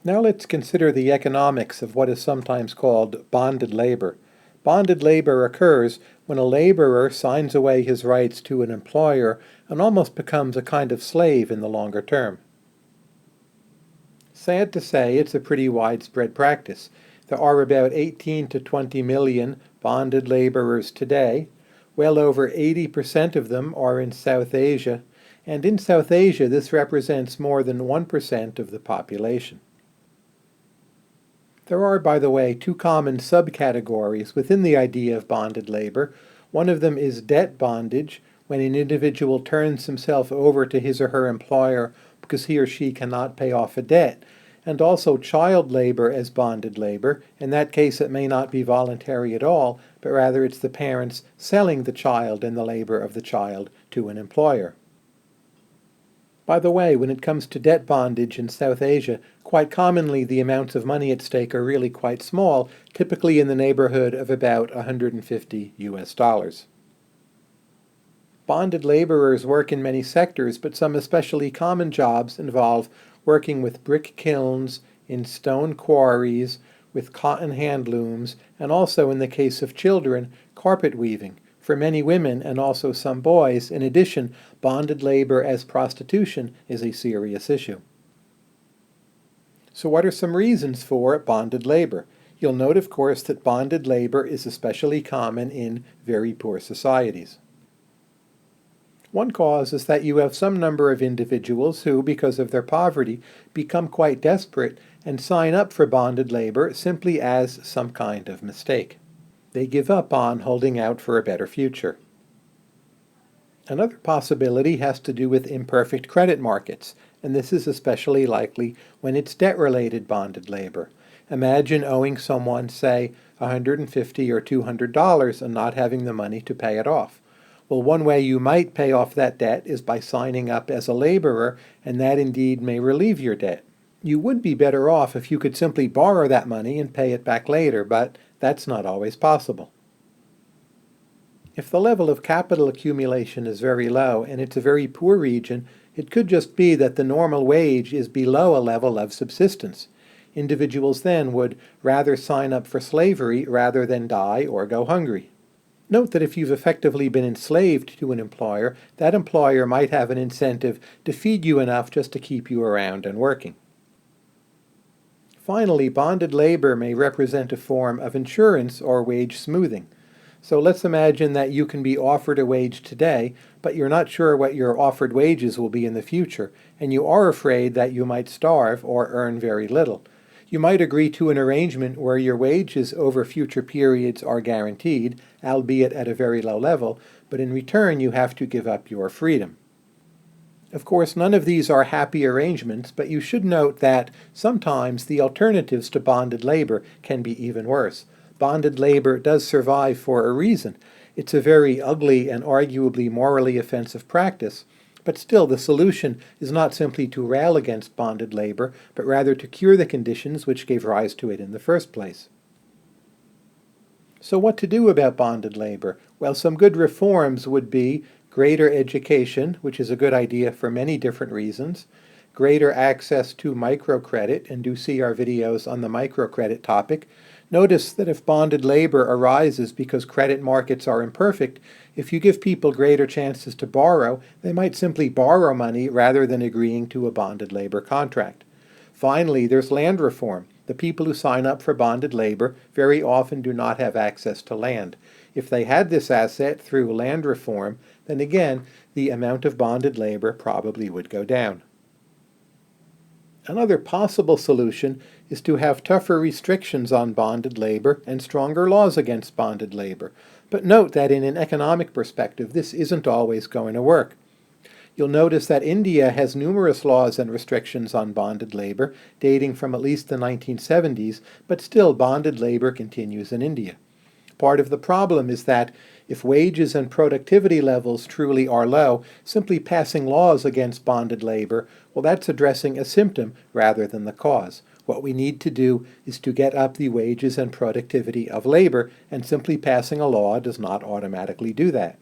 Now let's consider the economics of what is sometimes called bonded labor. Bonded labor occurs when a laborer signs away his rights to an employer and almost becomes a kind of slave in the longer term. Sad to say, it's a pretty widespread practice. There are about 18 to 20 million bonded laborers today. Well over 80% of them are in South Asia, and in South Asia this represents more than 1% of the population. There are, by the way, two common subcategories within the idea of bonded labor. One of them is debt bondage, when an individual turns himself over to his or her employer because he or she cannot pay off a debt, and also child labor as bonded labor. In that case, it may not be voluntary at all, but rather it's the parents selling the child and the labor of the child to an employer. By the way, when it comes to debt bondage in South Asia, quite commonly the amounts of money at stake are really quite small, typically in the neighborhood of about $150 US. Bonded laborers work in many sectors, but some especially common jobs involve working with brick kilns, in stone quarries, with cotton hand looms, and also, in the case of children, carpet weaving. For many women, and also some boys, in addition, bonded labor as prostitution is a serious issue. So what are some reasons for bonded labor? You'll note, of course, that bonded labor is especially common in very poor societies. One cause is that you have some number of individuals who, because of their poverty, become quite desperate and sign up for bonded labor simply as some kind of mistake. They give up on holding out for a better future. Another possibility has to do with imperfect credit markets, and this is especially likely when it's debt-related bonded labor. Imagine owing someone, say, $150 or $200 and not having the money to pay it off. Well, one way you might pay off that debt is by signing up as a laborer, and that indeed may relieve your debt. You would be better off if you could simply borrow that money and pay it back later, but that's not always possible. If the level of capital accumulation is very low and it's a very poor region, it could just be that the normal wage is below a level of subsistence. Individuals then would rather sign up for slavery rather than die or go hungry. Note that if you've effectively been enslaved to an employer, that employer might have an incentive to feed you enough just to keep you around and working. Finally, bonded labor may represent a form of insurance or wage smoothing. So let's imagine that you can be offered a wage today, but you're not sure what your offered wages will be in the future, and you are afraid that you might starve or earn very little. You might agree to an arrangement where your wages over future periods are guaranteed, albeit at a very low level, but in return you have to give up your freedom. Of course, none of these are happy arrangements, but you should note that sometimes the alternatives to bonded labor can be even worse. Bonded labor does survive for a reason. It's a very ugly and arguably morally offensive practice, but still the solution is not simply to rail against bonded labor, but rather to cure the conditions which gave rise to it in the first place. So what to do about bonded labor? Well, some good reforms would be greater education, which is a good idea for many different reasons, greater access to microcredit, and do see our videos on the microcredit topic. Notice that if bonded labor arises because credit markets are imperfect, if you give people greater chances to borrow, they might simply borrow money rather than agreeing to a bonded labor contract. Finally, there's land reform. The people who sign up for bonded labor very often do not have access to land. If they had this asset through land reform, then again, the amount of bonded labor probably would go down. Another possible solution is to have tougher restrictions on bonded labor and stronger laws against bonded labor. But note that in an economic perspective, this isn't always going to work. You'll notice that India has numerous laws and restrictions on bonded labor, dating from at least the 1970s, but still bonded labor continues in India. Part of the problem is that if wages and productivity levels truly are low, simply passing laws against bonded labor, well, that's addressing a symptom rather than the cause. What we need to do is to get up the wages and productivity of labor, and simply passing a law does not automatically do that.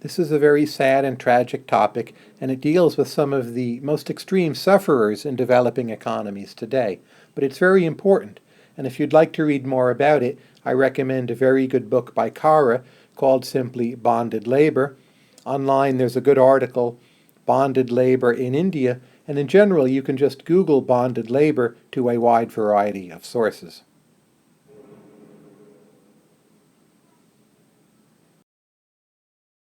This is a very sad and tragic topic, and it deals with some of the most extreme sufferers in developing economies today. But it's very important, and if you'd like to read more about it, I recommend a very good book by Kara called simply Bonded Labor. Online there's a good article, Bonded Labor in India, and in general you can just Google bonded labor to a wide variety of sources.